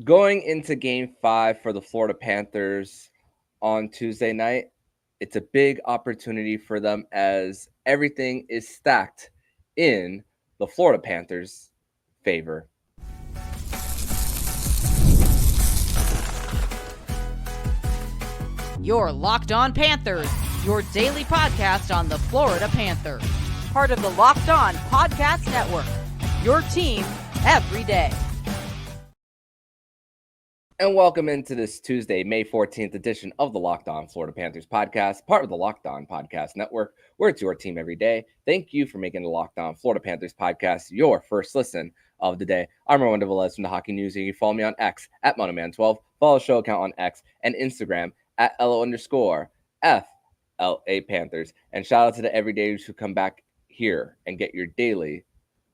Going into game 5 for the Florida Panthers on Tuesday night, it's a big opportunity for them as everything is stacked in the Florida Panthers' favor. Your Locked On Panthers, your daily podcast on the Florida Panthers. Part of the Locked On Podcast Network, your team every day. And welcome into this Tuesday, May 14th edition of the Locked On Florida Panthers podcast, part of the Locked On Podcast Network, where it's your team every day. Thank you for making the Locked On Florida Panthers podcast your first listen of the day. I'm Armando Velez from the Hockey News, and you can follow me on X at Monoman12. Follow the show account on X and Instagram at LO_FLA Panthers. And shout out to the everydayers who come back here and get your daily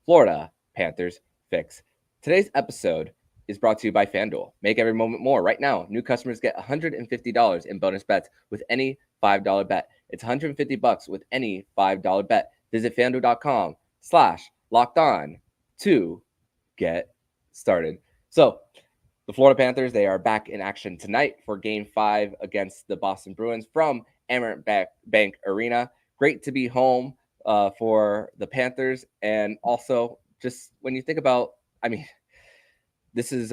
Florida Panthers fix. Today's episode is brought to you by FanDuel. Make every moment more. Right now, new customers get $150 in bonus bets with any $5 bet. It's $150 with any $5 bet. Visit FanDuel.com/locked-on to get started. So, the Florida Panthers, they are back in action tonight for Game 5 against the Boston Bruins from Amerant Bank Arena. Great to be home for the Panthers. And also, just when you think about, this is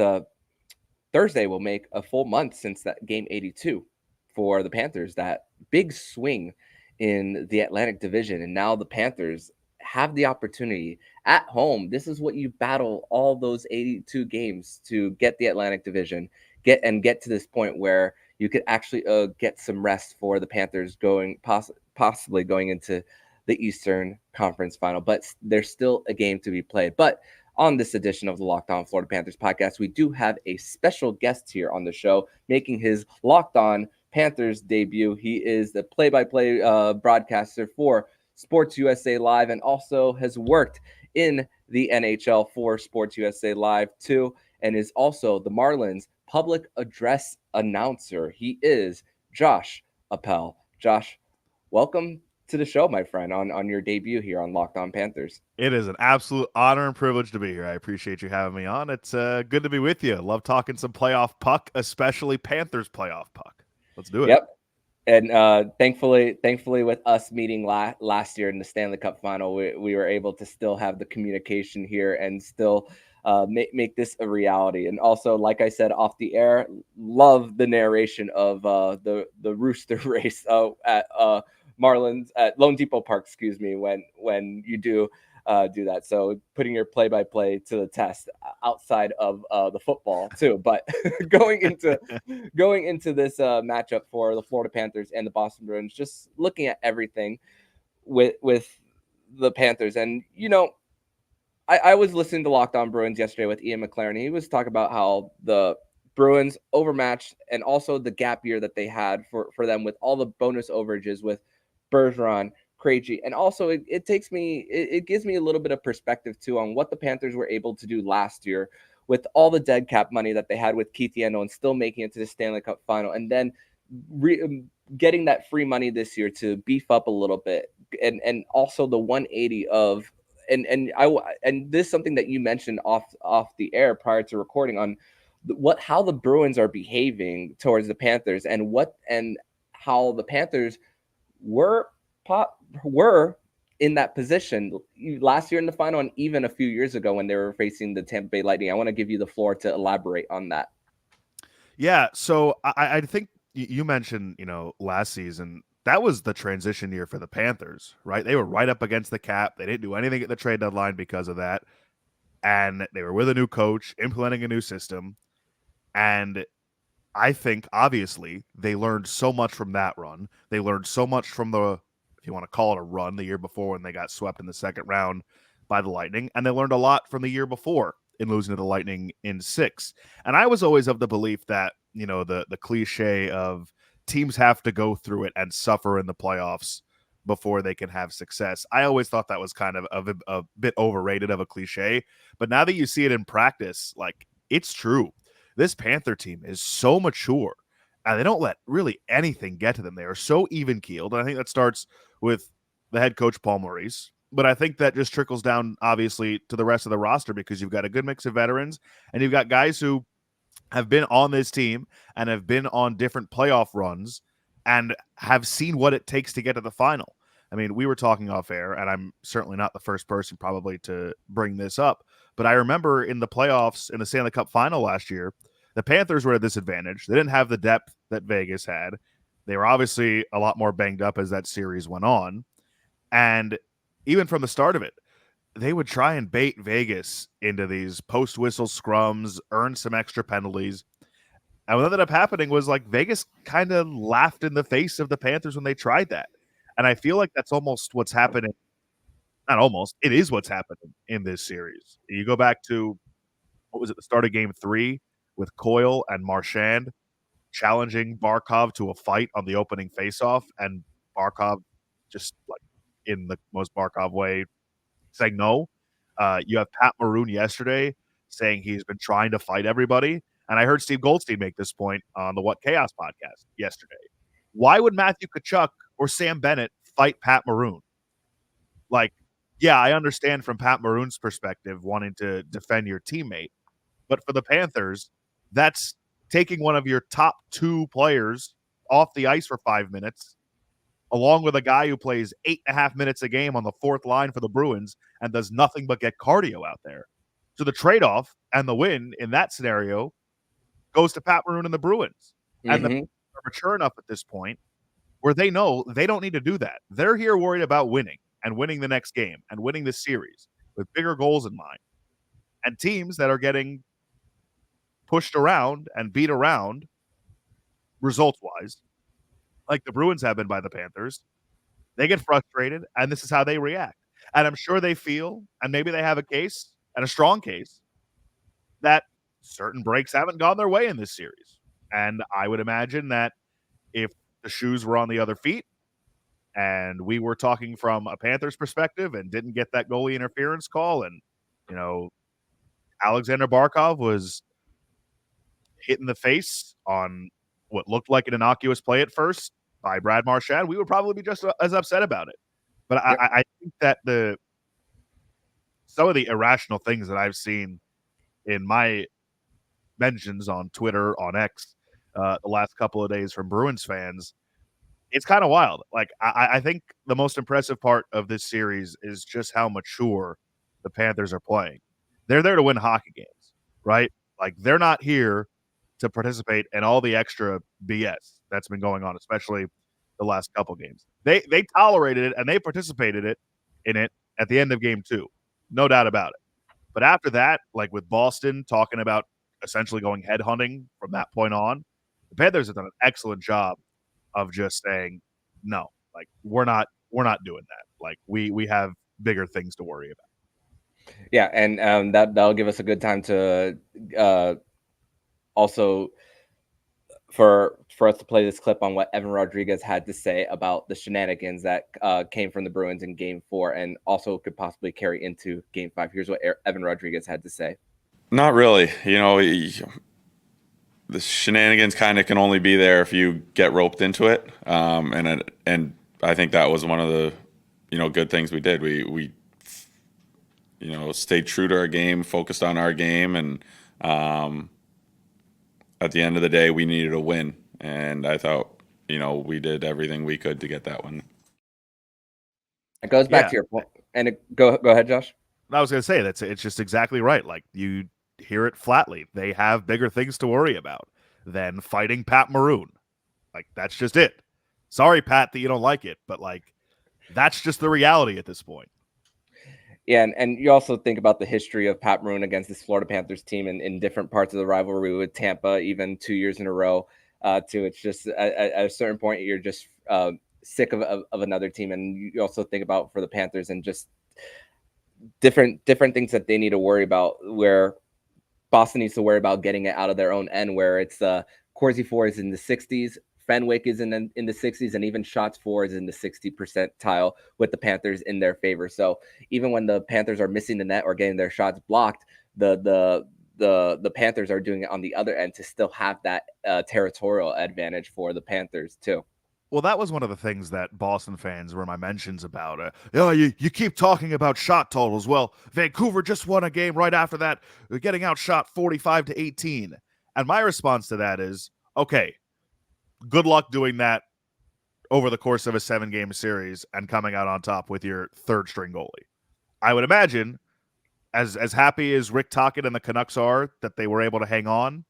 Thursday will make a full month since that game 82 for the Panthers, that big swing in the Atlantic Division. And now the Panthers have the opportunity at home. This is what you battle all those 82 games to get the Atlantic Division, get to this point where you could actually get some rest for the Panthers possibly going into the Eastern Conference Final. But there's still a game to be played. But on this edition of the Locked On Florida Panthers podcast, we do have a special guest here on the show making his Locked On Panthers debut. He is the play-by-play broadcaster for Sports USA Live and also has worked in the NHL for Sports USA Live too, and is also the Marlins public address announcer. He is Josh Appel. Josh, welcome to the show, my friend, on your debut here on Locked On Panthers. It is an absolute honor and privilege to be here. I appreciate you having me on. It's good to be with you. Love talking some playoff puck, especially Panthers playoff puck. Let's do it. Yep. And thankfully, with us meeting last year in the Stanley Cup Final, we were able to still have the communication here and still make this a reality. And also, like I said off the air, love the narration of the Rooster race at Marlins at Lone Depot Park, when you do that. So putting your play-by-play to the test outside of the football too. But going into this matchup for the Florida Panthers and the Boston Bruins, just looking at everything with the Panthers. And, I was listening to Locked On Bruins yesterday with Ian McLaren. He was talking about how the Bruins overmatched and also the gap year that they had for them with all the bonus overages with Bergeron, Krejci, and also it gives me a little bit of perspective too on what the Panthers were able to do last year with all the dead cap money that they had with Keith Yandel and still making it to the Stanley Cup Final, and then getting that free money this year to beef up a little bit, and also the 180 of and this is something that you mentioned off the air prior to recording on how the Bruins are behaving towards the Panthers and how the Panthers were in that position last year in the final and even a few years ago when they were facing the Tampa Bay Lightning. I want to give you the floor to elaborate on that. Yeah, so I think you mentioned, last season, that was the transition year for the Panthers, right? They were right up against the cap. They didn't do anything at the trade deadline because of that. And they were with a new coach, implementing a new system. And I think, obviously, they learned so much from that run. They learned so much from if you want to call it a run, the year before when they got swept in the second round by the Lightning. And they learned a lot from the year before in losing to the Lightning in 6. And I was always of the belief that, the cliche of teams have to go through it and suffer in the playoffs before they can have success. I always thought that was kind of a bit overrated of a cliche. But now that you see it in practice, it's true. This Panther team is so mature, and they don't let really anything get to them. They are so even-keeled, and I think that starts with the head coach, Paul Maurice. But I think that just trickles down, obviously, to the rest of the roster because you've got a good mix of veterans, and you've got guys who have been on this team and have been on different playoff runs and have seen what it takes to get to the final. I mean, we were talking off air, and I'm certainly not the first person probably to bring this up, but I remember in the playoffs in the Stanley Cup final last year, the Panthers were at a disadvantage. They didn't have the depth that Vegas had. They were obviously a lot more banged up as that series went on. And even from the start of it, they would try and bait Vegas into these post-whistle scrums, earn some extra penalties. And what ended up happening was like Vegas kind of laughed in the face of the Panthers when they tried that. And I feel like that's almost what's happening. Not almost. It is what's happening in this series. You go back to, what was it, the start of game 3 with Coyle and Marchand challenging Barkov to a fight on the opening faceoff, and Barkov just like in the most Barkov way saying no. You have Pat Maroon yesterday saying he's been trying to fight everybody. And I heard Steve Goldstein make this point on the What Chaos podcast yesterday. Why would Matthew Tkachuk or Sam Bennett fight Pat Maroon? Like, yeah, I understand from Pat Maroon's perspective wanting to defend your teammate. But for the Panthers, that's taking one of your top 2 players off the ice for 5 minutes, along with a guy who plays 8.5 minutes a game on the 4th line for the Bruins and does nothing but get cardio out there. So the trade-off and the win in that scenario goes to Pat Maroon and the Bruins. And they're mature enough at this point where they know they don't need to do that. They're here worried about winning and winning the next game and winning the series with bigger goals in mind. And teams that are getting pushed around and beat around results-wise, like the Bruins have been by the Panthers, they get frustrated, and this is how they react. And I'm sure they feel, and maybe they have a case, and a strong case, that certain breaks haven't gone their way in this series. And I would imagine that if the shoes were on the other feet, and we were talking from a Panthers perspective and didn't get that goalie interference call, and, you know, Alexander Barkov was hit in the face on what looked like an innocuous play at first by Brad Marchand, we would probably be just as upset about it. But I think that some of the irrational things that I've seen in my mentions on Twitter, on X, the last couple of days from Bruins fans, it's kind of wild. Like, I think the most impressive part of this series is just how mature the Panthers are playing. They're there to win hockey games, right? Like, they're not here to participate in all the extra BS that's been going on, especially the last couple games. They tolerated it and they participated in it at the end of game 2. No doubt about it. But after that, like with Boston talking about essentially going headhunting from that point on, the Panthers have done an excellent job of just saying, no, like we're not doing that. Like we have bigger things to worry about. Yeah, and that'll give us a good time to also for us to play this clip on what Evan Rodriguez had to say about the shenanigans that came from the Bruins in Game 4 and also could possibly carry into Game 5. Here's what Evan Rodriguez had to say. Not really. You know, the shenanigans kind of can only be there if you get roped into it. And I think that was one of the, good things we did. We stayed true to our game, focused on our game, and at the end of the day, we needed a win. And I thought, we did everything we could to get that one. It goes back to your point. And go ahead, Josh. I was going to say it's just exactly right. Like you hear it flatly. They have bigger things to worry about than fighting Pat Maroon. Like that's just it. Sorry, Pat, that you don't like it, but like that's just the reality at this point. Yeah, and you also think about the history of Pat Maroon against this Florida Panthers team in different parts of the rivalry with Tampa, even 2 years in a row. Too, it's just at a certain point you're just sick of another team, and you also think about for the Panthers and just different things that they need to worry about. Where Boston needs to worry about getting it out of their own end, where it's Corsi 4 is in the 60s. Fenwick is in the 60s, and even shots for is in the 60 percentile with the Panthers in their favor. So even when the Panthers are missing the net or getting their shots blocked, the Panthers are doing it on the other end to still have that territorial advantage for the Panthers too. Well, that was one of the things that Boston fans were my mentions about. You keep talking about shot totals. Well, Vancouver just won a game right after that, getting outshot 45-18. And my response to that is, okay, good luck doing that over the course of a 7-game series and coming out on top with your third string goalie. I would imagine, as happy as Rick Tocchet and the Canucks are that they were able to hang on,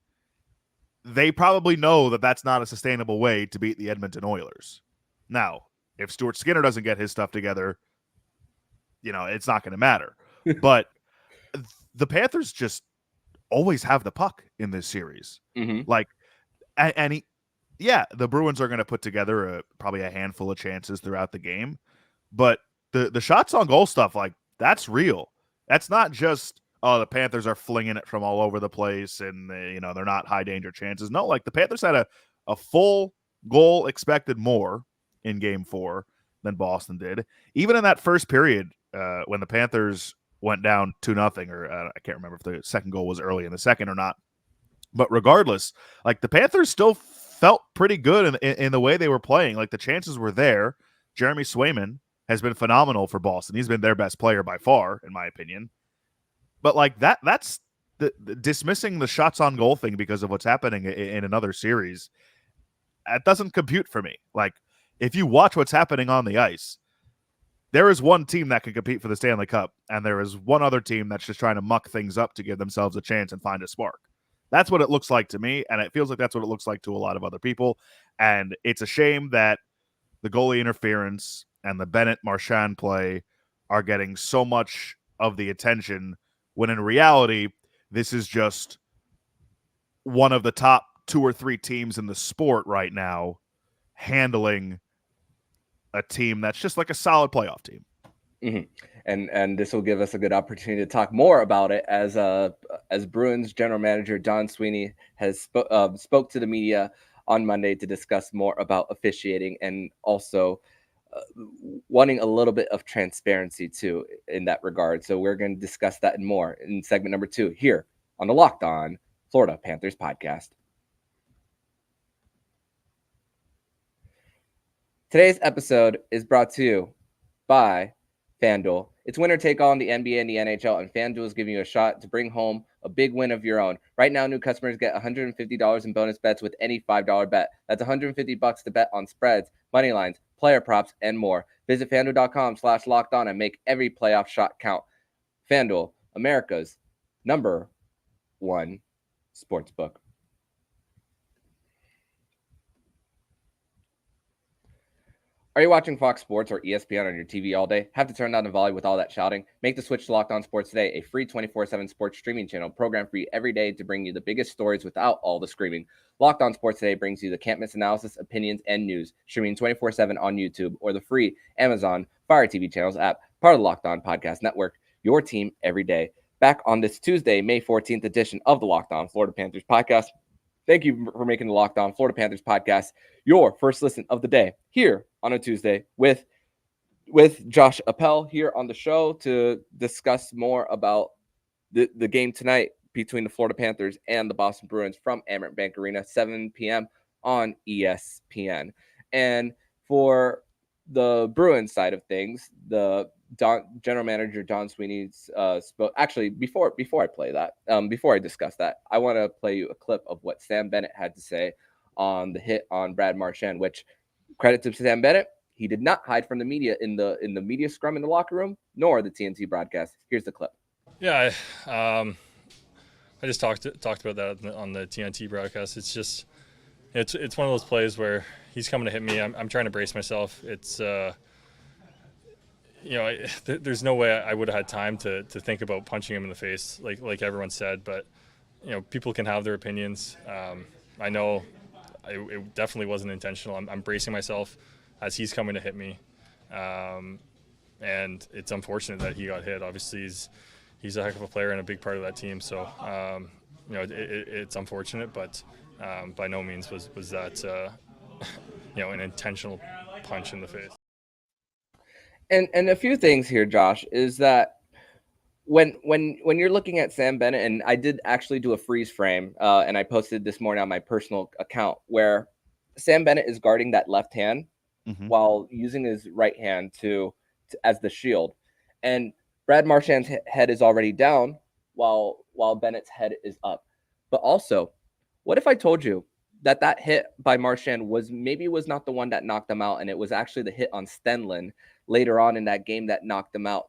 they probably know that that's not a sustainable way to beat the Edmonton Oilers. Now, if Stuart Skinner doesn't get his stuff together, it's not going to matter. But the Panthers just always have the puck in this series. Mm-hmm. The Bruins are going to put together probably a handful of chances throughout the game, but the shots on goal stuff, like, that's real. That's not just, the Panthers are flinging it from all over the place and they're not high danger chances. No, like, the Panthers had a full goal expected more in Game 4 than Boston did. Even in that first period, when the Panthers went down 2-0, or I can't remember if the second goal was early in the second or not. But regardless, like, the Panthers still felt pretty good in the way they were playing. Like, the chances were there. Jeremy Swayman has been phenomenal for Boston. He's been their best player by far, in my opinion. But like that's the dismissing the shots on goal thing because of what's happening in another series. That doesn't compute for me. Like, if you watch what's happening on the ice, there is one team that can compete for the Stanley Cup, and there is one other team that's just trying to muck things up to give themselves a chance and find a spark. That's what it looks like to me, and it feels like that's what it looks like to a lot of other people. And it's a shame that the goalie interference and the Bennett Marchand play are getting so much of the attention, when in reality, this is just one of the top 2 or 3 teams in the sport right now handling a team that's just like a solid playoff team. Mm-hmm. And this will give us a good opportunity to talk more about it as Bruins general manager Don Sweeney has spoke to the media on Monday to discuss more about officiating, and also wanting a little bit of transparency too in that regard. So we're going to discuss that and more in segment number 2 here on the Locked On Florida Panthers podcast. Today's episode is brought to you by FanDuel. It's winner take all in the NBA and the NHL, and FanDuel is giving you a shot to bring home a big win of your own. Right now, new customers get $150 in bonus bets with any $5 bet. That's $150 to bet on spreads, money lines, player props, and more. Visit FanDuel.com/lockedon and make every playoff shot count. FanDuel, America's #1 sportsbook. Are you watching Fox Sports or ESPN on your TV all day? Have to turn down the volume with all that shouting? Make the switch to Locked On Sports today, a free 24/7 sports streaming channel programmed for you every day to bring you the biggest stories without all the screaming. Locked On Sports Today brings you the can't-miss analysis, opinions, and news, streaming 24/7 on YouTube or the free Amazon Fire TV channels app, part of the Locked On Podcast Network, your team every day. Back on this Tuesday, May 14th edition of the Locked On Florida Panthers podcast. Thank you for making the Locked On Florida Panthers podcast your first listen of the day here on a Tuesday with Josh Appel here on the show to discuss more about the game tonight between the Florida Panthers and the Boston Bruins from Amerant Bank Arena, 7 p.m. on ESPN. And for the Bruins side of things, the general manager Don Sweeney spoke. Actually, before I play that, before I discuss that, I want to play you a clip of what Sam Bennett had to say on the hit on Brad Marchand. Which, credit to Sam Bennett, he did not hide from the media in the media scrum in the locker room, nor the TNT broadcast. Here's the clip. Yeah, I just talked about that on the TNT broadcast. It's just it's one of those plays where he's coming to hit me. I'm trying to brace myself. It's there's no way I would have had time to think about punching him in the face, like everyone said. But people can have their opinions. I know it definitely wasn't intentional. I'm bracing myself as he's coming to hit me, and it's unfortunate that he got hit. Obviously, he's a heck of a player and a big part of that team. So it's unfortunate, but by no means was that an intentional punch in the face. And a few things here, Josh, is that when you're looking at Sam Bennett, and I did actually do a freeze frame, and I posted this morning on my personal account, where Sam Bennett is guarding that left hand while using his right hand to as the shield, and Brad Marchand's head is already down while Bennett's head is up. But also, What if I told you that hit by Marchand was not the one that knocked them out, and it was actually the hit on Stenlin later on in that game that knocked them out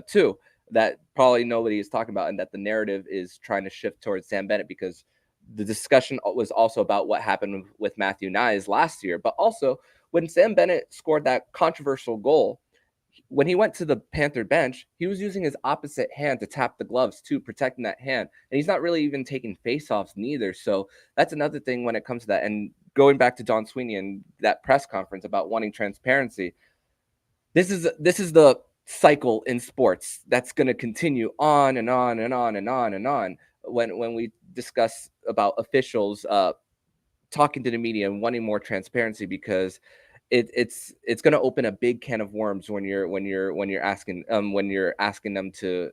too, that probably nobody is talking about, and that the narrative is trying to shift towards Sam Bennett, because the discussion was also about what happened with Matthew Nyes last year, but also when Sam Bennett scored that controversial goal, when he went to the Panther bench, he was using his opposite hand to tap the gloves too, protecting that hand. And he's not really even taking faceoffs neither. So that's another thing when it comes to that. And going back to Don Sweeney and that press conference about wanting transparency, this is the cycle in sports that's going to continue on and on and on and on and on. When we discuss about officials talking to the media and wanting more transparency, because it's going to open a big can of worms when you're asking them to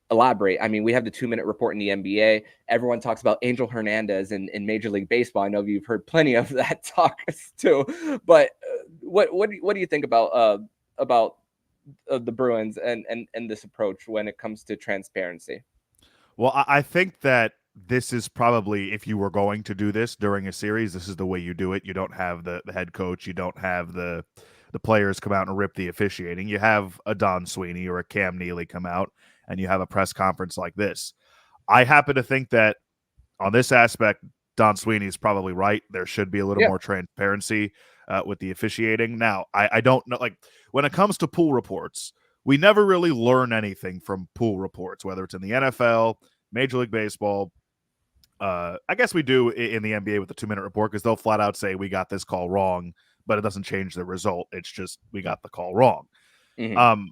elaborate. I mean, we have the 2-minute report in the NBA. Everyone talks about Angel Hernandez in Major League Baseball. I know you've heard plenty of that talk too. But what do you think about the Bruins and this approach when it comes to transparency? Well, I think that this is probably, if you were going to do this during a series, this is the way you do it. You don't have the head coach. You don't have the players come out and rip the officiating. You have a Don Sweeney or a Cam Neely come out, and you have a press conference like this. I happen to think that on this aspect, Don Sweeney is probably right. There should be a little more transparency with the officiating. Now, I don't know, like when it comes to pool reports, we never really learn anything from pool reports, whether it's in the NFL, Major League Baseball. I guess we do in the NBA with the 2-minute report, because they'll flat out say we got this call wrong, but it doesn't change the result. It's just we got the call wrong. Mm-hmm.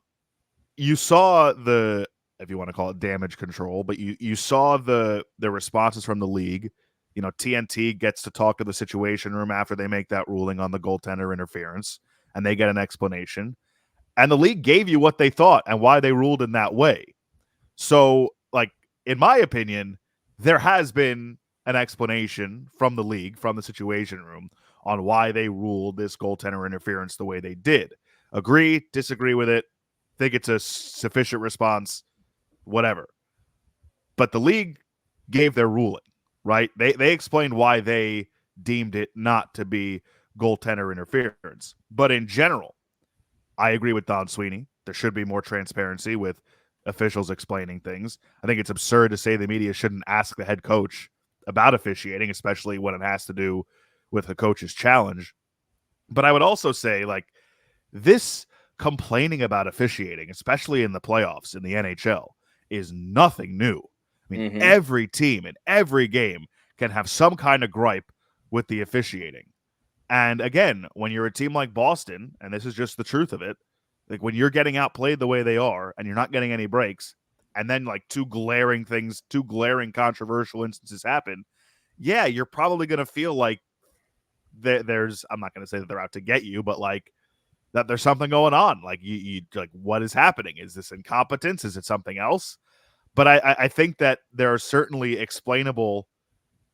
You saw the, if you want to call it damage control, but you saw the responses from the league. You know, TNT gets to talk to the situation room after they make that ruling on the goaltender interference, and they get an explanation. And the league gave you what they thought and why they ruled in that way. So, like, in my opinion, there has been an explanation from the league, from the situation room, on why they ruled this goaltender interference the way they did. Agree, disagree with it, think it's a sufficient response, whatever. But the league gave their ruling, right? They explained why they deemed it not to be goaltender interference. But in general, I agree with Don Sweeney. There should be more transparency with officials explaining things. I think it's absurd to say the media shouldn't ask the head coach about officiating, especially when it has to do with the coach's challenge. But I would also say, like, this complaining about officiating, especially in the playoffs in the NHL, is nothing new. I mean, every team in every game can have some kind of gripe with the officiating. And again, when you're a team like Boston, and this is just the truth of it, like when you're getting outplayed the way they are and you're not getting any breaks, and then like two glaring controversial instances happen, yeah, you're probably going to feel like there's, I'm not going to say that they're out to get you, but like that there's something going on. Like you like, what is happening? Is this incompetence? Is it something else? But I think that there are certainly explainable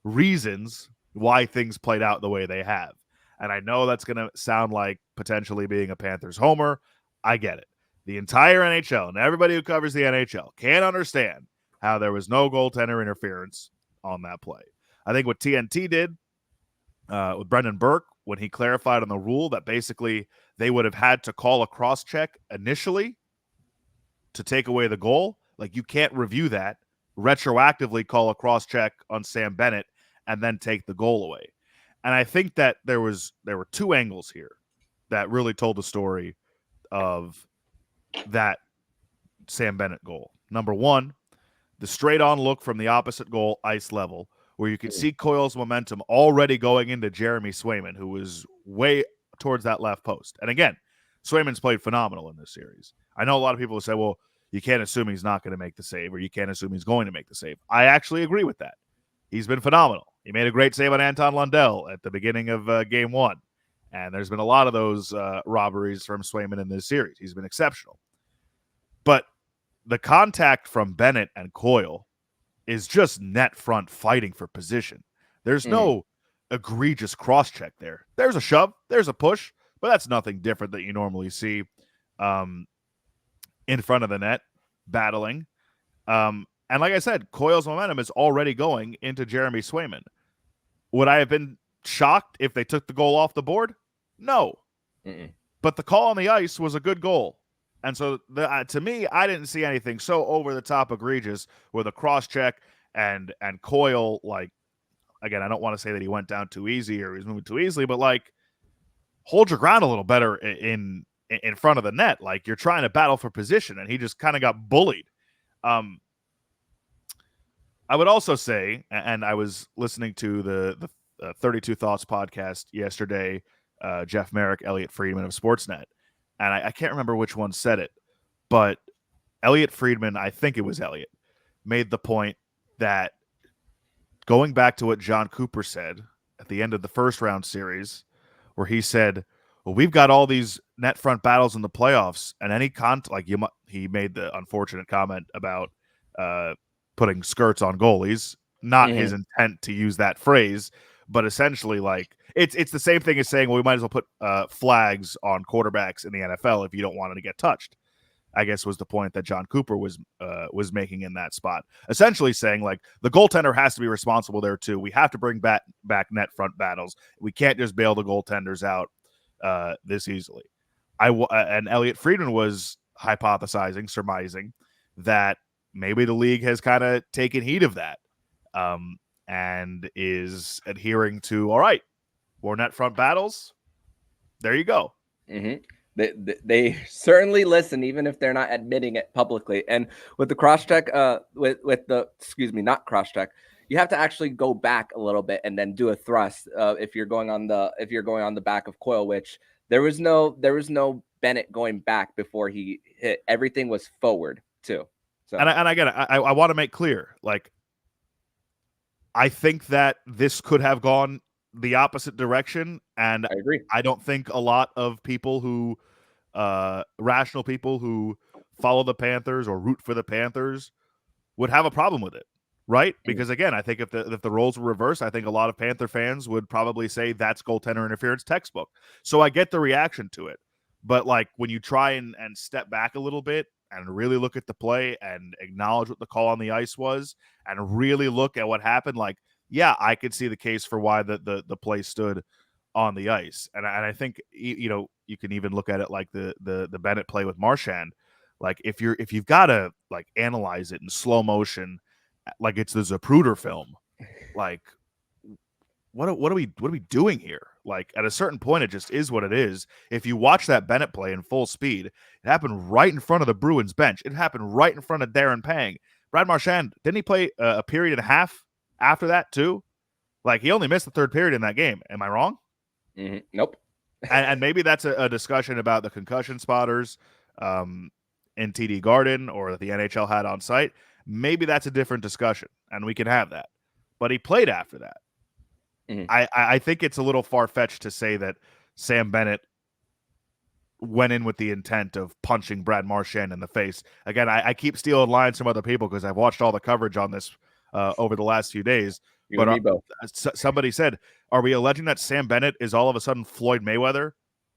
reasons why things played out the way they have. And I know that's going to sound like potentially being a Panthers homer. I get it. The entire NHL and everybody who covers the NHL can't understand how there was no goaltender interference on that play. I think what TNT did with Brendan Burke, when he clarified on the rule that basically they would have had to call a cross-check initially to take away the goal. Like, you can't review that, retroactively call a cross-check on Sam Bennett, and then take the goal away. And I think that there were two angles here that really told the story of that Sam Bennett goal. Number one, the straight-on look from the opposite goal, ice level, where you could see Coyle's momentum already going into Jeremy Swayman, who was way towards that left post. And again, Swayman's played phenomenal in this series. I know a lot of people will say, well, you can't assume he's not going to make the save, or you can't assume he's going to make the save. I actually agree with that. He's been phenomenal. He made a great save on Anton Lundell at the beginning of Game 1. And there's been a lot of those robberies from Swayman in this series. He's been exceptional. But the contact from Bennett and Coyle is just net front fighting for position. There's no egregious cross-check there. There's a shove, there's a push, but that's nothing different that you normally see in front of the net, battling. And like I said, Coyle's momentum is already going into Jeremy Swayman. Would I have been shocked if they took the goal off the board? No. Mm-mm. But the call on the ice was a good goal. And so, to me, I didn't see anything so over-the-top egregious with a cross-check and Coyle, like, again, I don't want to say that he went down too easy or he was moving too easily, but, like, hold your ground a little better in front of the net. Like, you're trying to battle for position, and he just kind of got bullied. I would also say, and I was listening to the 32 Thoughts podcast yesterday, Jeff Merrick, Elliot Friedman of Sportsnet, and I can't remember which one said it, but Elliot Friedman, I think it was Elliot, made the point that going back to what John Cooper said at the end of the first round series, where he said, well, we've got all these net front battles in the playoffs, and any he made the unfortunate comment about putting skirts on goalies, not his intent to use that phrase, but essentially, like, it's the same thing as saying, well, we might as well put flags on quarterbacks in the NFL if you don't want them to get touched, I guess was the point that John Cooper was making in that spot. Essentially saying, like, the goaltender has to be responsible there too. We have to bring back net front battles. We can't just bail the goaltenders out this easily. And Elliot Friedman was hypothesizing, surmising that maybe the league has kind of taken heed of that and is adhering to, all right, more net front battles. There you go. Mm-hmm. They certainly listen, even if they're not admitting it publicly. And with the cross-check, not cross-check, you have to actually go back a little bit and then do a thrust if you're going on the back of Coyle, which there was no Bennett going back before he hit. Everything was forward too. So and I get it. I want to make clear, like, I think that this could have gone the opposite direction, and I agree. I don't think a lot of people who rational people who follow the Panthers or root for the Panthers would have a problem with it, right? Because again, I think if the roles were reversed, I think a lot of Panther fans would probably say that's goaltender interference textbook. So I get the reaction to it, but like when you try and step back a little bit and really look at the play and acknowledge what the call on the ice was and really look at what happened, like, yeah, I could see the case for why the play stood on the ice. And I think, you know, you can even look at it like the Bennett play with Marchand. Like if you've got to like analyze it in slow motion, like it's the Zapruder film, like what are we doing here? Like at a certain point, it just is what it is. If you watch that Bennett play in full speed, it happened right in front of the Bruins bench. It happened right in front of Darren Pang. Brad Marchand, didn't he play a period and a half after that too? Like he only missed the third period in that game. Am I wrong? Mm-hmm. Nope. and maybe that's a discussion about the concussion spotters in TD Garden or that the NHL had on site. Maybe that's a different discussion, and we can have that. But he played after that. Mm-hmm. I think it's a little far-fetched to say that Sam Bennett went in with the intent of punching Brad Marchand in the face. Again, I keep stealing lines from other people because I've watched all the coverage on this over the last few days. You and me both. Somebody said, are we alleging that Sam Bennett is all of a sudden Floyd Mayweather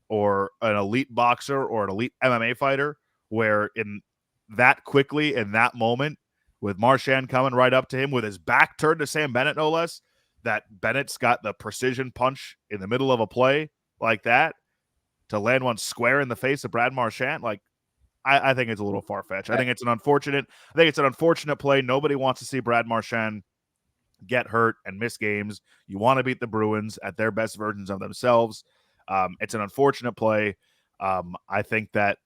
or an elite boxer or an elite MMA fighter, where in that quickly, in that moment, with Marchand coming right up to him with his back turned to Sam Bennett, no less, that Bennett's got the precision punch in the middle of a play like that to land one square in the face of Brad Marchand? Like, I think it's a little far-fetched. I think it's an unfortunate play. Nobody wants to see Brad Marchand get hurt and miss games. You want to beat the Bruins at their best versions of themselves. It's an unfortunate play. I think that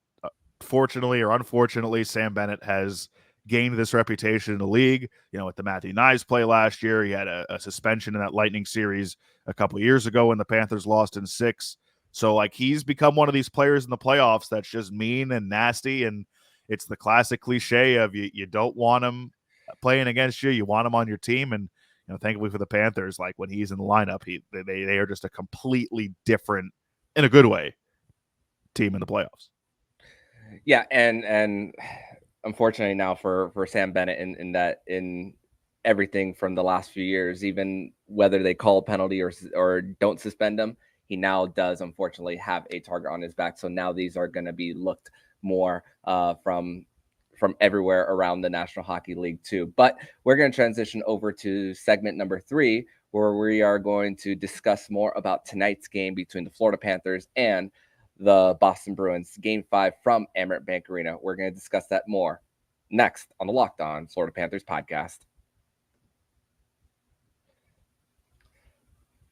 fortunately or unfortunately, Sam Bennett has gained this reputation in the league. You know, with the Matthew Knies play last year, he had a suspension in that Lightning series a couple of years ago when the Panthers lost in 6. So, like, he's become one of these players in the playoffs that's just mean and nasty, and it's the classic cliche of you don't want him playing against you. You want him on your team, and you know, thankfully for the Panthers, like when he's in the lineup, they are just a completely different, in a good way, team in the playoffs. Yeah, and unfortunately now for Sam Bennett in everything from the last few years, even whether they call a penalty or don't suspend him, he now does unfortunately have a target on his back. So now these are going to be looked more from from everywhere around the National Hockey League too. But we're going to transition over to segment number 3, where we are going to discuss more about tonight's game between the Florida Panthers and the Boston Bruins, Game 5 from Amerant Bank Arena. We're going to discuss that more next on the Locked On Florida Panthers podcast.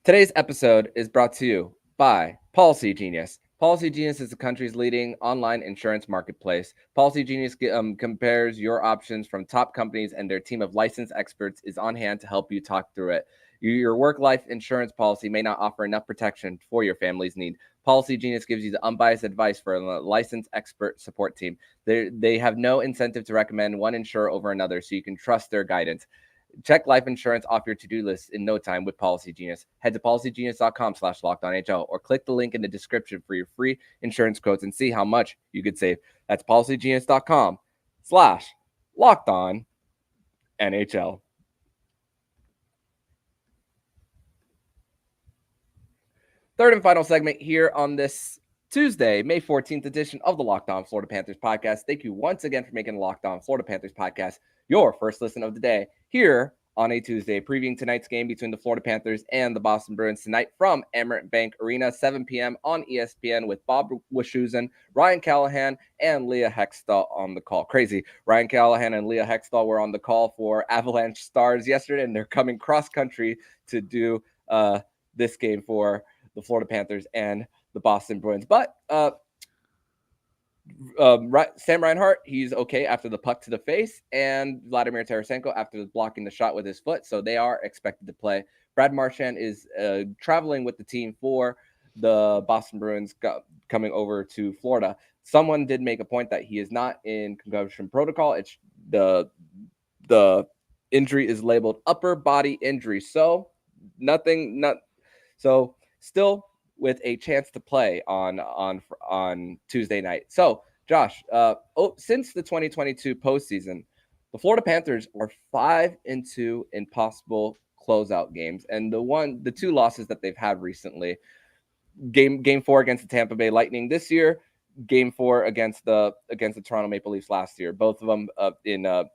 Today's episode is brought to you by Policy Genius. Policy Genius is the country's leading online insurance marketplace. Policy Genius compares your options from top companies, and their team of licensed experts is on hand to help you talk through it. Your work-life insurance policy may not offer enough protection for your family's need. Policy Genius gives you the unbiased advice for a licensed expert support team. They have no incentive to recommend one insurer over another, so you can trust their guidance. Check life insurance off your to-do list in no time with Policy Genius. Head to policygenius.com/lockedonhl or click the link in the description for your free insurance quotes and see how much you could save. That's policygenius.com/lockedonNHL. Third and final segment here on this Tuesday, May 14th edition of the Locked On Florida Panthers podcast. Thank you once again for making the Locked On Florida Panthers podcast your first listen of the day here on a Tuesday, previewing tonight's game between the Florida Panthers and the Boston Bruins tonight from Amerant Bank Arena, 7 p.m. on ESPN with Bob Wischusen, Ryan Callahan, and Leah Hextall on the call. Crazy. Ryan Callahan and Leah Hextall were on the call for Avalanche Stars yesterday, and they're coming cross-country to do this game for the Florida Panthers and the Boston Bruins. But Sam Reinhart, he's okay after the puck to the face, and Vladimir Tarasenko after blocking the shot with his foot, so they are expected to play. Brad Marchand is traveling with the team for the Boston Bruins coming over to Florida. Someone did make a point that he is not in concussion protocol. It's the injury is labeled upper body injury, so still with a chance to play on Tuesday night. So, Josh, since the 2022 postseason, the Florida Panthers are 5-2 in possible closeout games, and the two losses that they've had recently: Game 4 against the Tampa Bay Lightning this year, Game 4 against the Toronto Maple Leafs last year. Both of them in a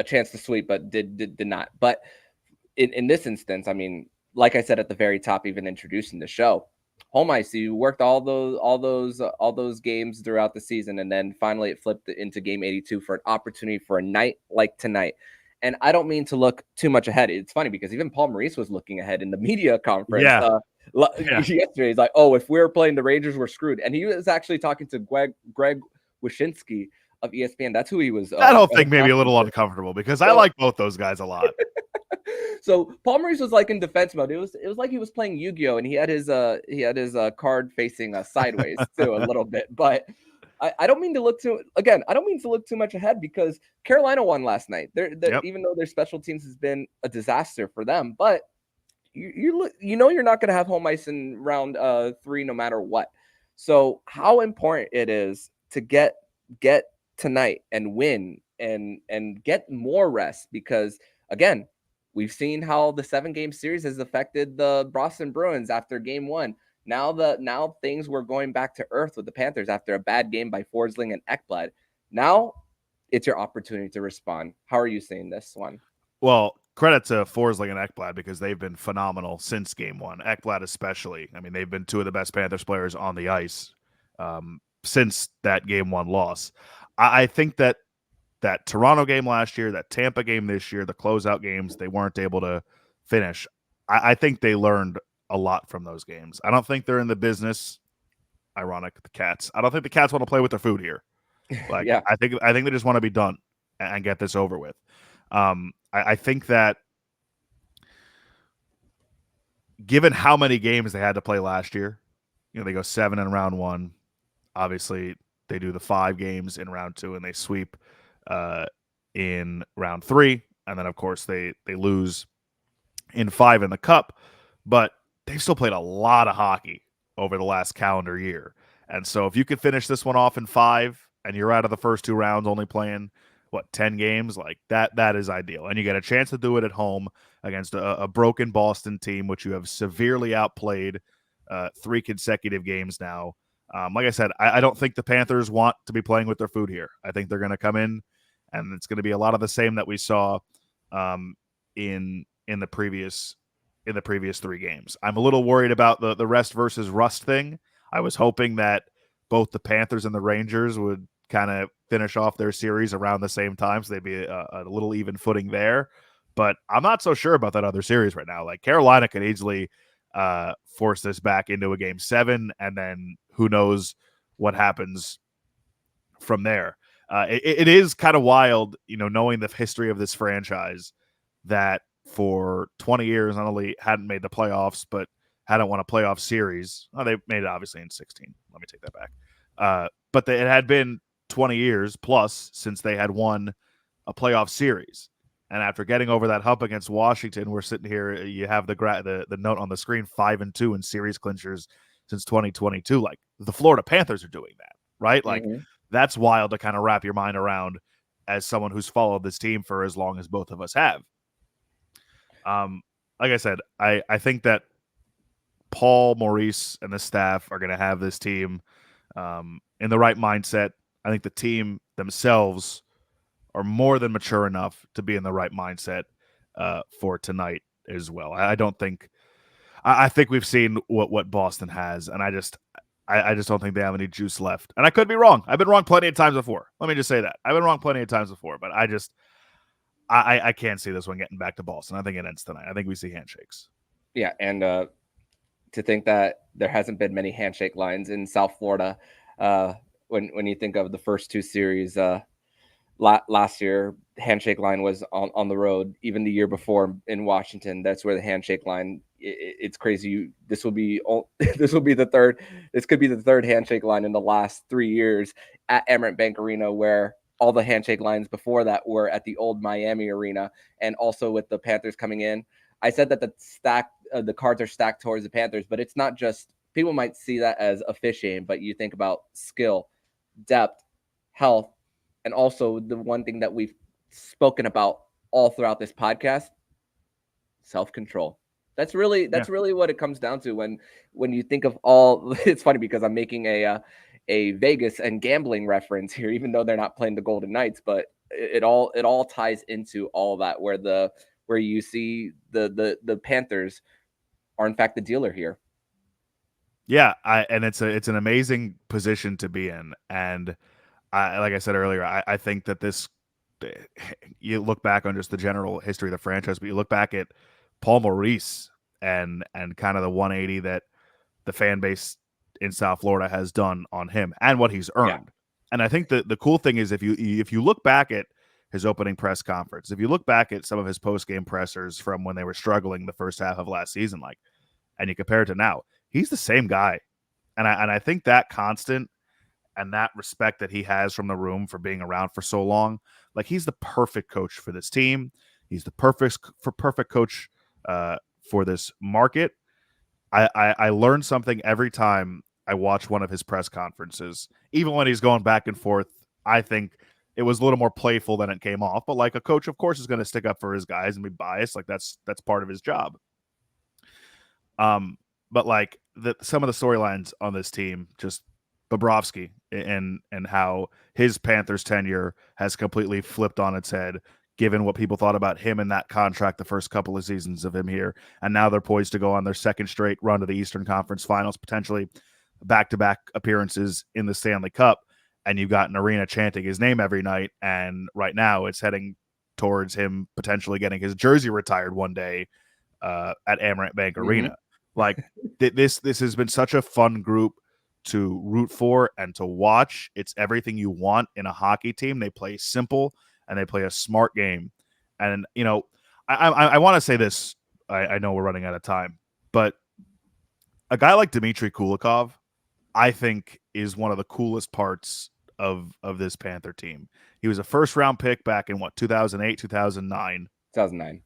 chance to sweep, but did not. But in this instance, I mean, like I said at the very top, even introducing the show, home ice, you worked all those games throughout the season, and then finally it flipped into Game 82 for an opportunity for a night like tonight. And I don't mean to look too much ahead. It's funny because even Paul Maurice was looking ahead in the media conference yesterday. He's like, "Oh, if we're playing the Rangers, we're screwed." And he was actually talking to Greg Wyshynski of ESPN. That's who he was. I don't think maybe a little uncomfortable because I like both those guys a lot. So Paul Maurice was like in defense mode. It was like he was playing Yu-Gi-Oh, and he had his card facing sideways too a little bit. But I don't mean to look too much ahead because Carolina won last night. Even though their special teams has been a disaster for them, but you're not going to have home ice in round 3 no matter what. So how important it is to get tonight and win and get more rest, because again, we've seen how the 7-game series has affected the Boston Bruins after Game 1. Now things were going back to earth with the Panthers after a bad game by Forsling and Ekblad. Now it's your opportunity to respond. How are you seeing this one? Well, credit to Forsling and Ekblad because they've been phenomenal since Game 1. Ekblad especially. I mean, they've been two of the best Panthers players on the ice since that Game 1 loss. I think that Toronto game last year, that Tampa game this year, the closeout games, they weren't able to finish. I think they learned a lot from those games. I don't think they're in the business. Ironic, the Cats. I don't think the Cats want to play with their food here. Like, yeah. I think they just want to be done and get this over with. I think that given how many games they had to play last year, they go 7 in round 1. Obviously, they do the 5 games in round 2, and they sweep in round 3, and then of course they lose in 5 in the Cup, but they've still played a lot of hockey over the last calendar year. And so if you could finish this one off in 5 and you're out of the first 2 rounds only playing 10 games, like that is ideal, and you get a chance to do it at home against a broken Boston team, which you have severely outplayed 3 consecutive games now. Like I said, I don't think the Panthers want to be playing with their food here. I think they're going to come in, and it's going to be a lot of the same that we saw in the previous 3 games. I'm a little worried about the rest versus rust thing. I was hoping that both the Panthers and the Rangers would kind of finish off their series around the same time, so they'd be a little even footing there. But I'm not so sure about that other series right now. Like, Carolina could easily force this back into a game 7, and then who knows what happens from there. It is kind of wild, knowing the history of this franchise, that for 20 years not only hadn't made the playoffs, but hadn't won a playoff series. Oh, they made it obviously in 16. Let me take that back. But it had been 20 years plus since they had won a playoff series. And after getting over that hump against Washington, we're sitting here. You have the note on the screen: 5-2 in series clinchers since 2022. Like, the Florida Panthers are doing that, right? Like, that's wild to kind of wrap your mind around as someone who's followed this team for as long as both of us have. Like I said, I think that Paul, Maurice, and the staff are going to have this team in the right mindset. I think the team themselves are more than mature enough to be in the right mindset for tonight as well. I think we've seen what Boston has, and I just don't think they have any juice left. And I could be wrong. I've been wrong plenty of times before. Let me just say that. I've been wrong plenty of times before, but I can't see this one getting back to Boston. I think it ends tonight. I think we see handshakes. Yeah, and to think that there hasn't been many handshake lines in South Florida when you think of the first 2 series last year, handshake line was on the road. Even the year before in Washington, that's where the handshake line. It's crazy. This could be the third handshake line in the last 3 years at Emirates Bank Arena, where all the handshake lines before that were at the old Miami Arena. And also with the Panthers coming in, I said that the cards are stacked towards the Panthers, but it's not just, people might see that as officiating, but you think about skill, depth, health, and also the one thing that we've spoken about all throughout this podcast: self-control. That's really what it comes down to when you think of all. It's funny because I'm making a Vegas and gambling reference here, even though they're not playing the Golden Knights, but it all ties into all that, where you see the Panthers are in fact the dealer here. Yeah, and it's an amazing position to be in, and like I said earlier, I think that this, you look back on just the general history of the franchise, but you look back at Paul Maurice and kind of the 180 that the fan base in South Florida has done on him and what he's earned. Yeah. And I think the cool thing is, if you look back at his opening press conference, if you look back at some of his post-game pressers from when they were struggling the first half of last season, and you compare it to now, he's the same guy. And I think that constant and that respect that he has from the room for being around for so long, he's the perfect coach for this team. He's the perfect coach for this market. I learn something every time I watch one of his press conferences, even when he's going back and forth. I think it was a little more playful than it came off, but a coach, of course, is going to stick up for his guys and be biased. That's part of his job. But some of the storylines on this team, just Bobrovsky and how his Panthers tenure has completely flipped on its head, given what people thought about him in that contract the first couple of seasons of him here. And now they're poised to go on their second straight run to the Eastern Conference Finals, potentially back-to-back appearances in the Stanley Cup. And you've got an arena chanting his name every night. And right now it's heading towards him potentially getting his jersey retired one day at Amerant Bank Arena. This has been such a fun group to root for and to watch. It's everything you want in a hockey team. They play simple and they play a smart game. And, I want to say this. I know we're running out of time, but a guy like Dmitry Kulikov, I think, is one of the coolest parts of this Panther team. He was a first-round pick back in 2008, 2009. 2009.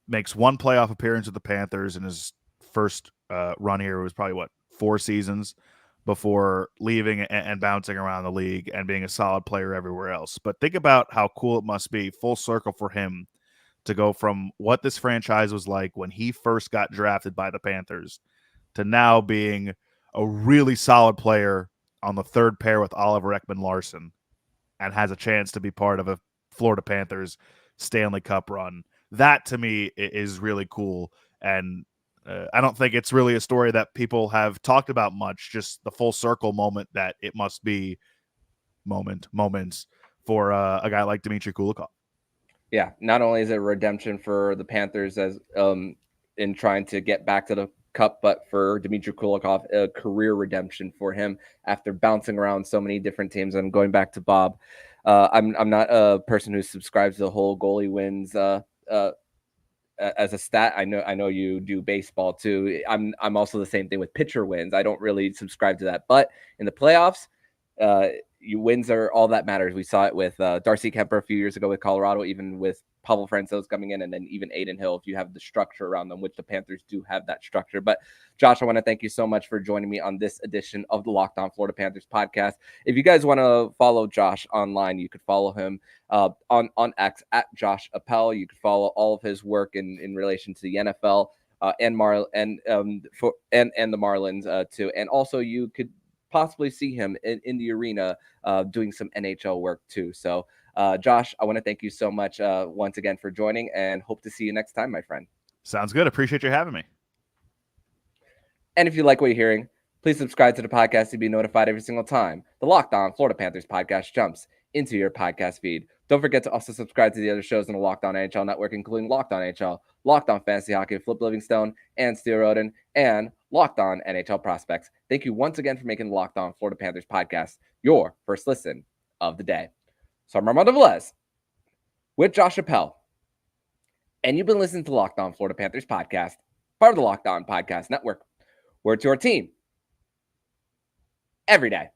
Makes one playoff appearance with the Panthers in his first run here. It was probably 4 seasons before leaving and bouncing around the league and being a solid player everywhere else. But think about how cool it must be, full circle for him, to go from what this franchise was like when he first got drafted by the Panthers to now being a really solid player on the third pair with Oliver Ekman-Larsson and has a chance to be part of a Florida Panthers Stanley Cup run. That to me is really cool. And I don't think it's really a story that people have talked about much, just the full circle moment that it must be moments for a guy like Dmitry Kulikov. Yeah, not only is it redemption for the Panthers as in trying to get back to the Cup, but for Dmitry Kulikov, a career redemption for him after bouncing around so many different teams. And going back to Bob, I'm not a person who subscribes to the whole goalie wins as a stat. I know you do baseball too. I'm also the same thing with pitcher wins. I don't really subscribe to that, but in the playoffs, you wins are all that matters. We saw it with Darcy Kemper a few years ago with Colorado, even with Pavel Francouz coming in, and then even Aiden Hill, if you have the structure around them, which the Panthers do have that structure. But Josh, I want to thank you so much for joining me on this edition of the Locked On Florida Panthers podcast. If you guys want to follow Josh online, you could follow him on X at Josh Appel. You could follow all of his work in relation to the NFL and the Marlins too. And also you could possibly see him in the arena doing some NHL work too. So Josh, I want to thank you so much once again for joining, and hope to see you next time, my friend. Sounds good. Appreciate you having me. And if you like what you're hearing, please subscribe to the podcast to be notified every single time the Locked On Florida Panthers podcast jumps into your podcast feed. Don't forget to also subscribe to the other shows in the Locked On NHL network, including Locked On NHL, Locked On Fantasy Hockey, Flip Livingstone, and Steel Roden, and Locked On NHL Prospects. Thank you once again for making the Locked On Florida Panthers podcast your first listen of the day. So I'm Armando Velez with Josh Appel, and you've been listening to Locked On Florida Panthers podcast, part of the Locked On Podcast Network, where it's your team every day.